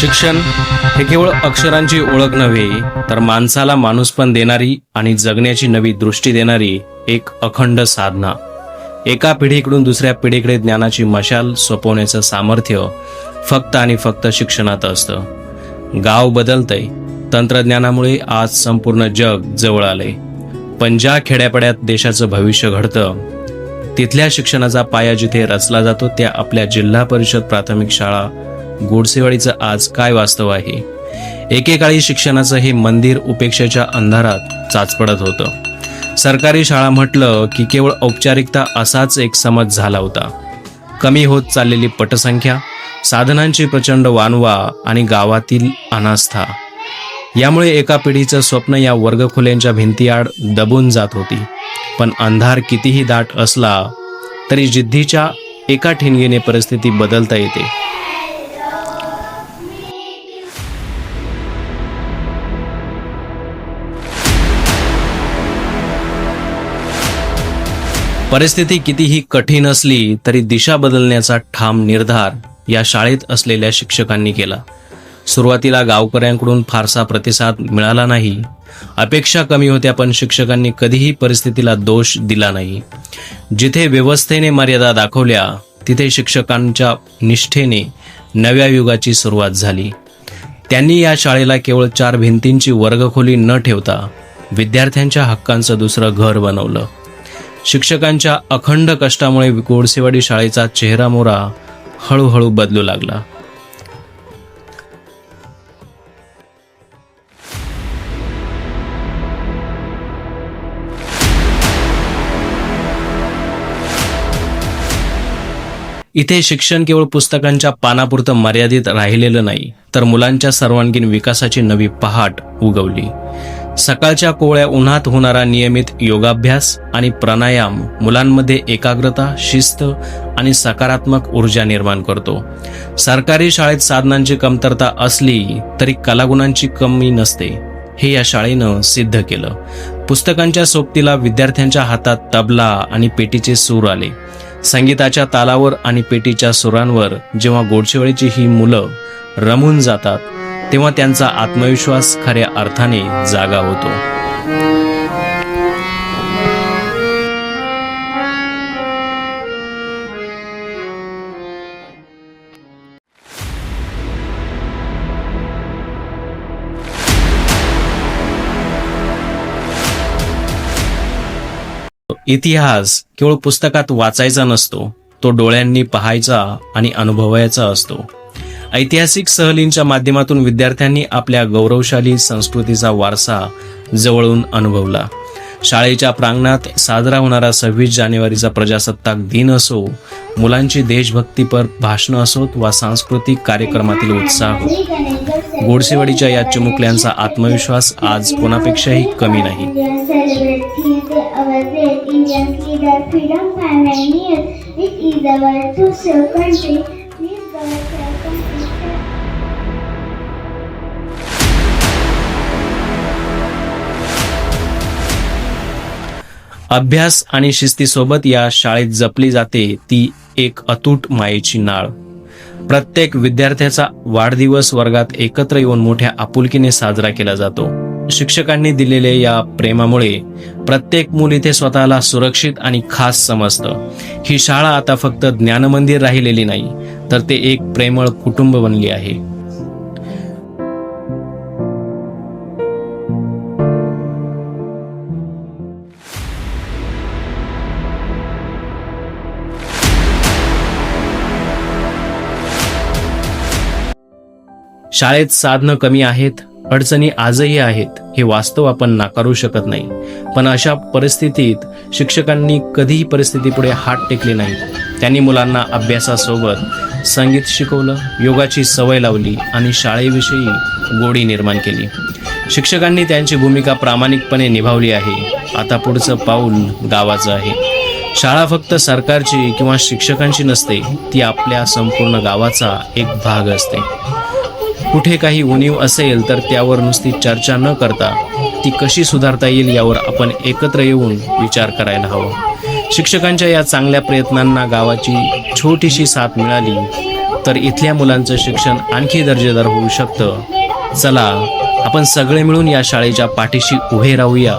शिक्षण हे केवळ अक्षरांची ओळख नव्हे, तर माणसाला माणूसपण देणारी आणि जगण्याची नवी दृष्टी देणारी एक अखंड साधना. एका पिढीकडून दुसऱ्या पिढीकडे ज्ञानाची मशाल सोपवण्याचं सामर्थ्य फक्त आणि फक्त शिक्षणात असतं. गाव बदलतंय, तंत्रज्ञानामुळे आज संपूर्ण जग जवळ आलंय, पण ज्या खेड्यापाड्यात देशाचं भविष्य घडतं, तिथल्या शिक्षणाचा पाया जिथे रचला जातो त्या आपल्या जिल्हा परिषद प्राथमिक शाळा गोडसेवाडीचं आज काय वास्तव आहे. एकेकाळी शिक्षणाचं हे मंदिर उपेक्षेच्या अंधारात चाचपडत होतं. सरकारी शाळा म्हटलं की केवळ औपचारिकता असाच एक समज झाला होता. कमी होत चाललेली पटसंख्या, साधनांची प्रचंड वानवा आणि गावातील अनास्था यामुळे एका पिढीचं स्वप्न या वर्गखोल्यांच्या भिंतीआड दबून जात होती. पण अंधार कितीही दाट असला तरी जिद्दीच्या एका ठिणगीने परिस्थिती बदलता येते. परिस्थिती कितीही कठीण असली तरी दिशा बदलण्याचा ठाम निर्धार या शाळेत असलेल्या शिक्षकांनी केला. सुरुवातीला गावकऱ्यांकडून फारसा प्रतिसाद मिळाला नाही. अपेक्षा कमी होत्या, पण शिक्षकांनी कधीही परिस्थितीला दोष दिला नाही. जिथे व्यवस्थेने मर्यादा दाखवल्या तिथे शिक्षकांच्या निष्ठेने नव्या युगाची सुरुवात झाली. त्यांनी या शाळेला केवळ 4 भिंतींची वर्गखोली न ठेवता विद्यार्थ्यांच्या हक्कांचं दुसरं घर बनवलं. शिक्षकांच्या अखंड कष्टामुळे गोडसेवाडी शाळेचा चेहरामोहरा हळूहळू बदलू लागला. इथे शिक्षण केवळ पुस्तकांच्या पानापुरतं मर्यादित राहिलेलं नाही, तर मुलांच्या सर्वांगीण विकासाची नवी पहाट उगवली. सकाळच्या कोवळ्या उन्हात होणारा नियमित योगाभ्यास आणि प्राणायाम मुलांमध्ये एकाग्रता, शिस्त आणि सकारात्मक ऊर्जा निर्माण करतो. सरकारी शाळेत साधनांची कमतरता असली तरी कलागुणांची कमी नसते, हे या शाळेनं सिद्ध केलं. पुस्तकांच्या सोबतीला विद्यार्थ्यांच्या हातात तबला आणि पेटीचे सूर आले. संगीताच्या तालावर आणि पेटीच्या सुरांवर जेव्हा गोडसेवाडीची ही मुलं रमून जातात तेव्हा त्यांचा आत्मविश्वास खऱ्या अर्थाने जागा होतो. इतिहास केवळ पुस्तकात वाचायचा नसतो, तो डोळ्यांनी पाहायचा आणि अनुभवायचा असतो. ऐतिहासिक सहलींच्या माध्यमातून विद्यार्थ्यांनी आपल्या गौरवशाली संस्कृतीचा वारसा जवळून अनुभवला. शाळेच्या प्रांगणात साजरा होणारा 26 जानेवारीचा प्रजासत्ताक दिन असो, मुलांची देशभक्तीपर भाषणं असोत वा सांस्कृतिक कार्यक्रमातील उत्साह, गोडसेवाडीच्या या चिमुकल्यांचा आत्मविश्वास आज कोणापेक्षाही कमी नाही. अभ्यास आणि शिस्तीसोबत या शाळेत जपली जाते ती एक अतूट मायेची नाळ. प्रत्येक विद्यार्थ्याचा वाढदिवस वर्गात एकत्र येऊन मोठ्या आपुलकीने साजरा केला जातो. शिक्षकांनी दिलेल्या या प्रेमामुळे प्रत्येक मूल इथे स्वतःला सुरक्षित आणि खास समजतं. ही शाळा आता फक्त ज्ञानमंदिर राहिलेली नाही, तर ते एक प्रेमळ कुटुंब बनली आहे. शाळेत साधनं कमी आहेत, अडचणी आजही आहेत, हे वास्तव आपण नाकारू शकत नाही. पण अशा परिस्थितीत शिक्षकांनी कधीही परिस्थितीपुढे हात टेकले नाहीत. त्यांनी मुलांना अभ्यासासोबत संगीत शिकवलं, योगाची सवय लावली आणि शाळेविषयी गोडी निर्माण केली. शिक्षकांनी त्यांची भूमिका प्रामाणिकपणे निभावली आहे. आता पुढचं पाऊल गावाचं आहे. शाळा फक्त सरकारची किंवा शिक्षकांची नसते, ती आपल्या संपूर्ण गावाचा एक भाग असते. कुठे काही उणीव असेल तर त्यावर नुसती चर्चा न करता ती कशी सुधारता येईल यावर आपण एकत्र येऊन विचार करायला हवा. शिक्षकांच्या या चांगल्या प्रयत्नांना गावाची छोटीशी साथ मिळाली तर इथल्या मुलांचं शिक्षण आणखी दर्जेदार होऊ शकतं. चला आपण सगळे मिळून या शाळेच्या पाठीशी उभे राहूया.